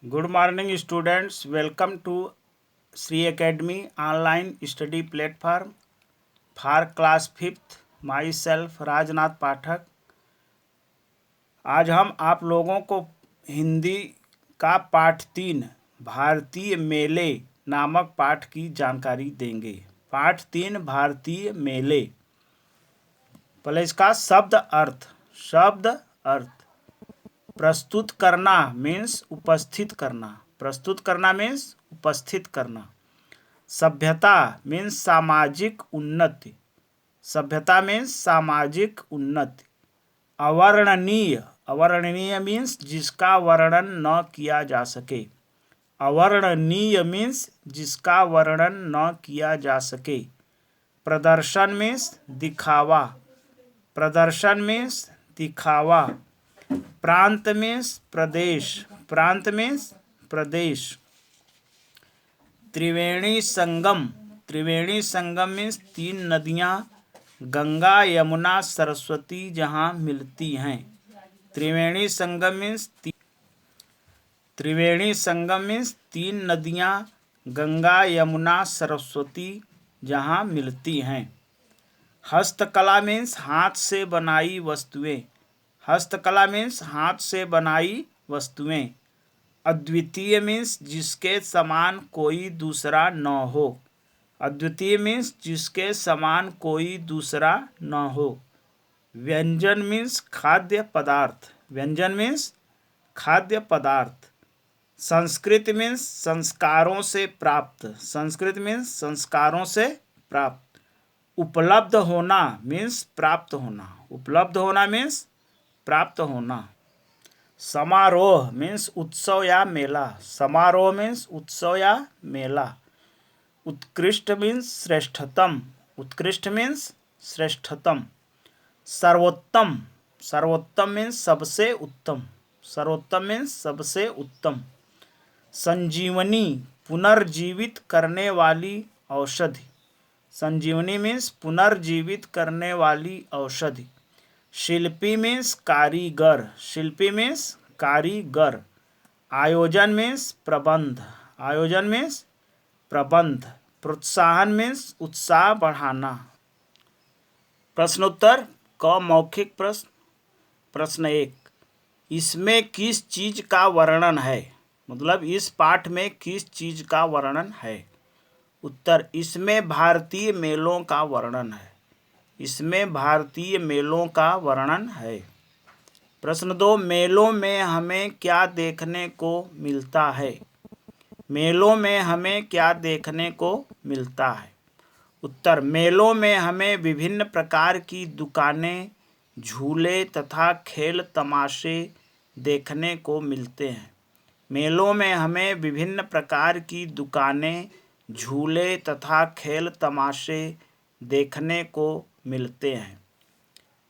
Good morning, students. Welcome to Sri Academy online study platform for class 5th. Myself Rajnath पाठक। आज हम आप लोगों को हिंदी का पाठ 3 भारतीय मेले नामक पाठ की जानकारी देंगे। पाठ 3 भारतीय मेले। पहले इसका शब्द अर्थ प्रस्तुत करना मीन्स उपस्थित करना। प्रस्तुत करना मीन्स उपस्थित करना। सभ्यता मीन्स सामाजिक उन्नति। सभ्यता मीन्स सामाजिक उन्नति। अवर्णनीय मीन्स जिसका वर्णन न किया जा सके। अवर्णनीय मीन्स जिसका वर्णन न किया जा सके। प्रदर्शन मीन्स दिखावा। प्रदर्शन मीन्स दिखावा। प्रांत मीन्स प्रदेश। प्रांत मीन्स प्रदेश। त्रिवेणी संगम। त्रिवेणी संगम मीन्स 3 नदियां गंगा यमुना सरस्वती जहां मिलती हैं। त्रिवेणी संगम मीन्स 3 नदियां गंगा यमुना सरस्वती जहां मिलती हैं। हस्तकला मीन्स हाथ से बनाई वस्तुएं। हस्तकला मीन्स हाथ से बनाई वस्तुएं। अद्वितीय मीन्स जिसके समान कोई दूसरा न हो। अद्वितीय मीन्स जिसके समान कोई दूसरा न हो। व्यंजन मीन्स खाद्य पदार्थ। व्यंजन मीन्स खाद्य पदार्थ। संस्कृत मीन्स संस्कारों से प्राप्त। संस्कृत मीन्स संस्कारों से प्राप्त। उपलब्ध होना मीन्स प्राप्त होना। उपलब्ध होना मीन्स प्राप्त होना। समारोह मीन्स उत्सव या मेला। समारोह मीन्स उत्सव या मेला। उत्कृष्ट मीन्स श्रेष्ठतम। उत्कृष्ट मीन्स श्रेष्ठतम। सर्वोत्तम। सर्वोत्तम मीन्स सबसे उत्तम। सर्वोत्तम मीन्स सबसे उत्तम। संजीवनी पुनर्जीवित करने वाली औषधि। संजीवनी मीन्स पुनर्जीवित करने वाली औषधि। शिल्पी मीन्स कारीगर। शिल्पी मीन्स कारीगर। आयोजन मीन्स प्रबंध। आयोजन मीन्स प्रबंध। प्रोत्साहन मीन्स उत्साह बढ़ाना। प्रश्नोत्तर क मौखिक प्रश्न। प्रश्न 1, इसमें किस चीज का वर्णन है? मतलब इस पाठ में किस चीज का वर्णन है? उत्तर, इसमें भारतीय मेलों का वर्णन है। इसमें भारतीय मेलों का वर्णन है। प्रश्न 2, मेलों में हमें क्या देखने को मिलता है? मेलों में हमें क्या देखने को मिलता है? उत्तर, मेलों में हमें विभिन्न प्रकार की दुकानें, झूले तथा खेल तमाशे देखने को मिलते हैं। मेलों में हमें विभिन्न प्रकार की दुकानें, झूले तथा खेल तमाशे देखने को मिलते हैं।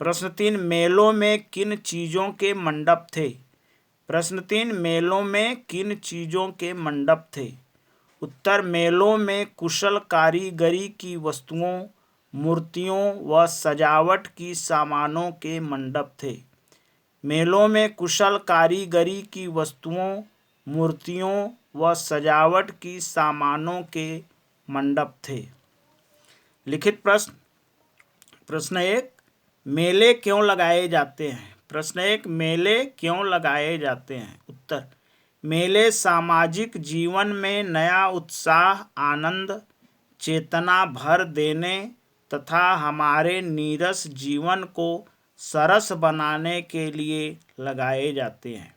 प्रश्न 3, मेलों में किन चीज़ों के मंडप थे? प्रश्न 3, मेलों में किन चीज़ों के मंडप थे? उत्तर, मेलों में कुशल कारीगरी की वस्तुओं, मूर्तियों व सजावट की सामानों के मंडप थे। मेलों में कुशल कारीगरी की वस्तुओं, मूर्तियों व सजावट की सामानों के मंडप थे। लिखित प्रश्न। प्रश्न 1, मेले क्यों लगाए जाते हैं? प्रश्न 1, मेले क्यों लगाए जाते हैं? उत्तर, मेले सामाजिक जीवन में नया उत्साह, आनंद, चेतना भर देने तथा हमारे नीरस जीवन को सरस बनाने के लिए लगाए जाते हैं।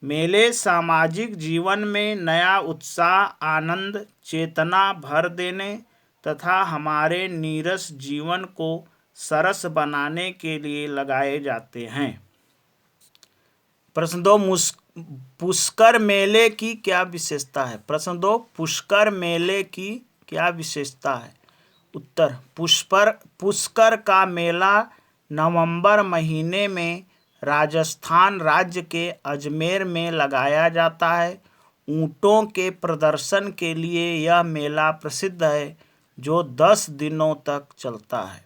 मेले सामाजिक जीवन में नया उत्साह, आनंद, चेतना भर देने तथा हमारे नीरस जीवन को सरस बनाने के लिए लगाए जाते हैं। प्रश्न 2, पुष्कर मेले की क्या विशेषता है? प्रश्न 2, पुष्कर मेले की क्या विशेषता है? उत्तर, पुष्कर का मेला नवंबर महीने में राजस्थान राज्य के अजमेर में लगाया जाता है। ऊँटों के प्रदर्शन के लिए यह मेला प्रसिद्ध है, जो 10 दिनों तक चलता है।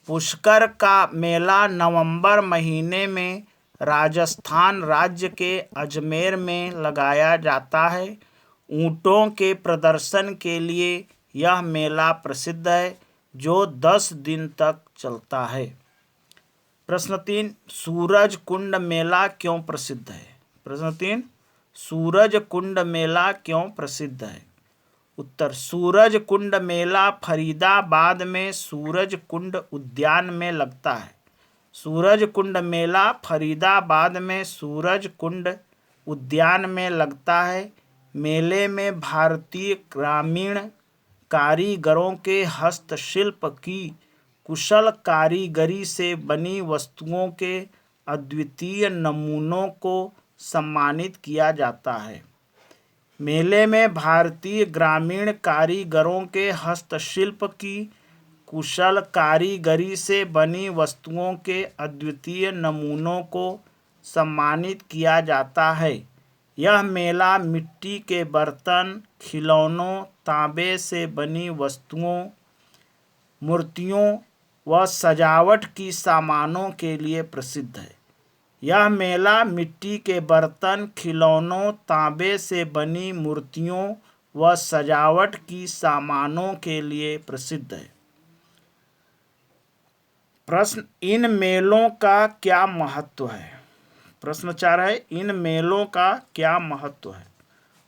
पुष्कर का मेला नवंबर महीने में राजस्थान राज्य के अजमेर में लगाया जाता है। ऊँटों के प्रदर्शन के लिए यह मेला प्रसिद्ध है जो 10 दिन तक चलता है। प्रश्न 3, सूरज कुंड मेला क्यों प्रसिद्ध है? प्रश्न 3, सूरज कुंड मेला क्यों प्रसिद्ध है? उत्तर, सूरज कुंड मेला फरीदाबाद में सूरज कुंड उद्यान में लगता है। सूरज कुंड मेला फरीदाबाद में सूरज कुंड उद्यान में लगता है। मेले में भारतीय ग्रामीण कारीगरों के हस्तशिल्प की कुशल कारीगरी से बनी वस्तुओं के अद्वितीय नमूनों को सम्मानित किया जाता है। मेले में भारतीय ग्रामीण कारीगरों के हस्तशिल्प की कुशल कारीगरी से बनी वस्तुओं के अद्वितीय नमूनों को सम्मानित किया जाता है। यह मेला मिट्टी के बर्तन, खिलौनों, तांबे से बनी वस्तुओं, मूर्तियों व सजावट की सामानों के लिए प्रसिद्ध है। यह मेला मिट्टी के बर्तन, खिलौनों, तांबे से बनी मूर्तियों व सजावट की सामानों के लिए प्रसिद्ध है। प्रश्न, इन मेलों का क्या महत्व है? प्रश्न 4 है, इन मेलों का क्या महत्व है?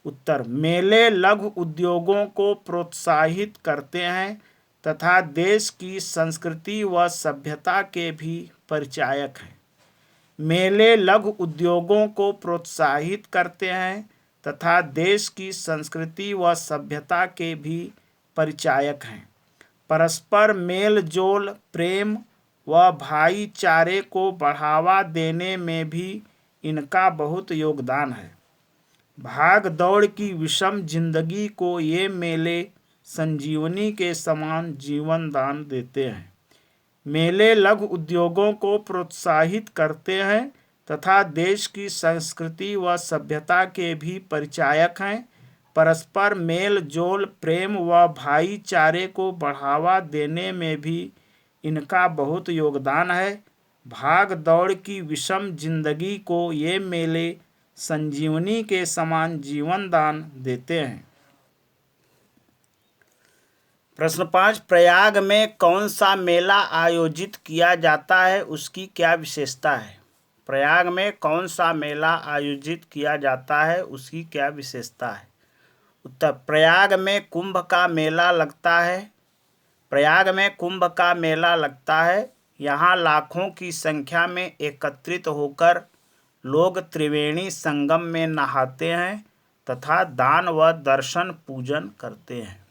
उत्तर, मेले लघु उद्योगों को प्रोत्साहित करते हैं तथा देश की संस्कृति व सभ्यता के भी परिचायक हैं। मेले लघु उद्योगों को प्रोत्साहित करते हैं तथा देश की संस्कृति व सभ्यता के भी परिचायक हैं। परस्पर मेल जोल, प्रेम व भाईचारे को बढ़ावा देने में भी इनका बहुत योगदान है। भाग दौड़ की विषम जिंदगी को ये मेले संजीवनी के समान जीवन दान देते हैं। मेले लघु उद्योगों को प्रोत्साहित करते हैं तथा देश की संस्कृति व सभ्यता के भी परिचायक हैं। परस्पर मेल जोल, प्रेम व भाईचारे को बढ़ावा देने में भी इनका बहुत योगदान है। भाग दौड़ की विषम जिंदगी को ये मेले संजीवनी के समान जीवन दान देते हैं। प्रश्न 5, प्रयाग में कौन सा मेला आयोजित किया जाता है, उसकी क्या विशेषता है? प्रयाग में कौन सा मेला आयोजित किया जाता है, उसकी क्या विशेषता है? उत्तर, प्रयाग में कुंभ का मेला लगता है। प्रयाग में कुंभ का मेला लगता है। यहाँ लाखों की संख्या में एकत्रित होकर लोग त्रिवेणी संगम में नहाते हैं तथा दान व दर्शन पूजन करते हैं।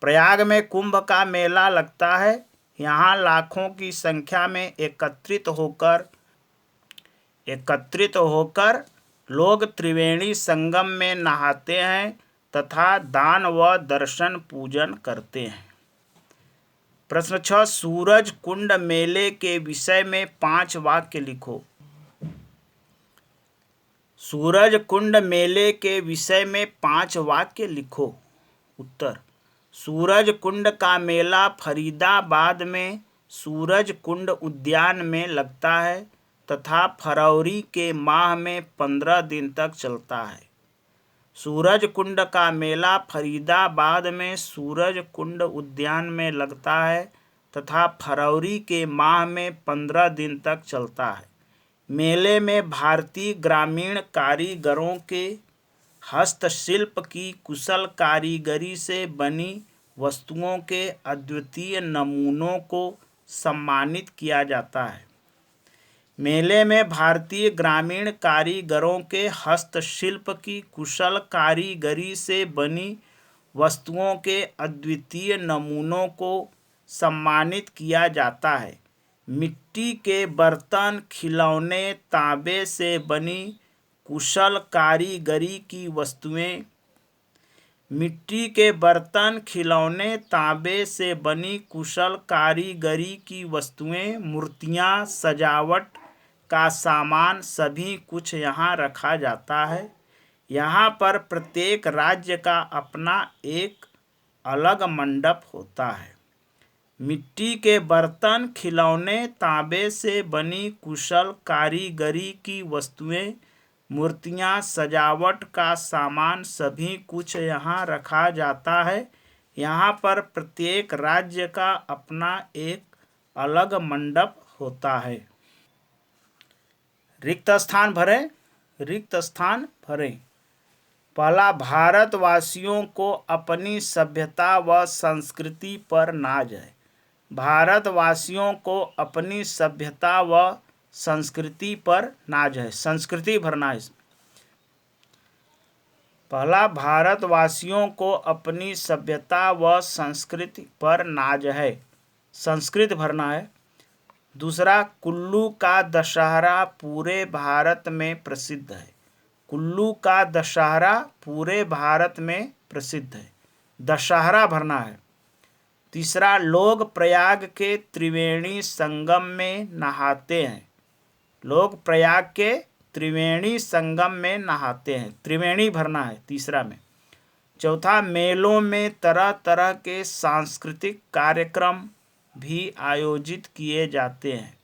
प्रयाग में कुंभ का मेला लगता है। यहाँ लाखों की संख्या में एकत्रित होकर लोग त्रिवेणी संगम में नहाते हैं तथा दान व दर्शन पूजन करते हैं। प्रश्न 6, सूरज कुंड मेले के विषय में 5 वाक्य लिखो। सूरज कुंड मेले के विषय में 5 वाक्य लिखो। उत्तर, सूरज कुंड का मेला फरीदाबाद में सूरज कुंड उद्यान में लगता है तथा फरवरी के माह में 15 दिन तक चलता है। सूरज कुंड का मेला फरीदाबाद में सूरज कुंड उद्यान में लगता है तथा फरवरी के माह में 15 दिन तक चलता है। मेले में भारतीय ग्रामीण कारीगरों के हस्तशिल्प की कुशल कारीगरी से बनी वस्तुओं के अद्वितीय नमूनों को सम्मानित किया जाता है। मेले में भारतीय ग्रामीण कारीगरों के हस्तशिल्प की कुशल कारीगरी से बनी वस्तुओं के अद्वितीय नमूनों को सम्मानित किया जाता है। मिट्टी के बर्तन, खिलौने, तांबे से बनी कुशल कारीगरी की वस्तुएं मिट्टी के बर्तन, खिलौने, तांबे से बनी कुशल कारीगरी की वस्तुएं, मूर्तियां, सजावट का सामान सभी कुछ यहाँ रखा जाता है। यहाँ पर प्रत्येक राज्य का अपना एक अलग मंडप होता है। मिट्टी के बर्तन, खिलौने, तांबे से बनी कुशल कारीगरी की वस्तुएं, मूर्तियां, सजावट का सामान सभी कुछ यहाँ रखा जाता है। यहाँ पर प्रत्येक राज्य का अपना एक अलग मंडप होता है। रिक्त स्थान भरें। रिक्त स्थान भरें। पहला, भारतवासियों को अपनी सभ्यता व संस्कृति पर नाज है। भारतवासियों को अपनी सभ्यता व संस्कृति पर नाज है। संस्कृति भरना है इसमें। पहला, भारतवासियों को अपनी सभ्यता व संस्कृति पर नाज है। संस्कृत भरना है। दूसरा, कुल्लू का दशहरा पूरे भारत में प्रसिद्ध है। कुल्लू का दशहरा पूरे भारत में प्रसिद्ध है। दशहरा भरना है। तीसरा, लोग प्रयाग के त्रिवेणी संगम में नहाते हैं। लोग प्रयाग के त्रिवेणी संगम में नहाते हैं। त्रिवेणी भरना है तीसरा में। चौथा, मेलों में तरह तरह के सांस्कृतिक कार्यक्रम भी आयोजित किए जाते हैं।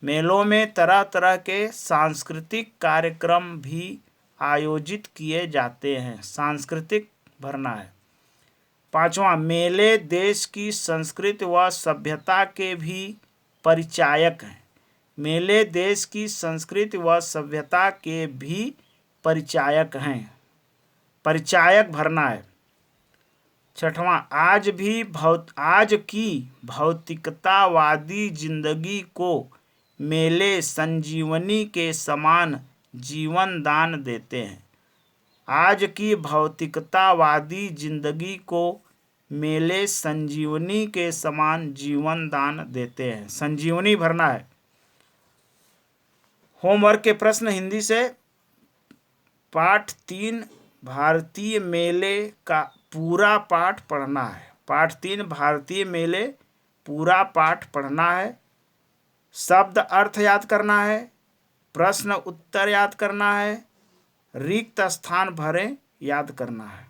मेलों में तरह तरह के सांस्कृतिक कार्यक्रम भी आयोजित किए जाते हैं। सांस्कृतिक भरना है। पांचवा, मेले देश की संस्कृति व सभ्यता के भी परिचायक हैं। मेले देश की संस्कृति व सभ्यता के भी परिचायक हैं। परिचायक भरना है। छठवां, आज की भौतिकतावादी जिंदगी को मेले संजीवनी के समान जीवन दान देते हैं। आज की भौतिकतावादी जिंदगी को मेले संजीवनी के समान जीवन दान देते हैं। संजीवनी भरना है। होमवर्क के प्रश्न हिंदी से। पाठ 3 भारतीय मेले का पूरा पाठ पढ़ना है। पाठ 3 भारतीय मेले पूरा पाठ पढ़ना है। शब्द अर्थ याद करना है। प्रश्न उत्तर याद करना है। रिक्त स्थान भरें याद करना है।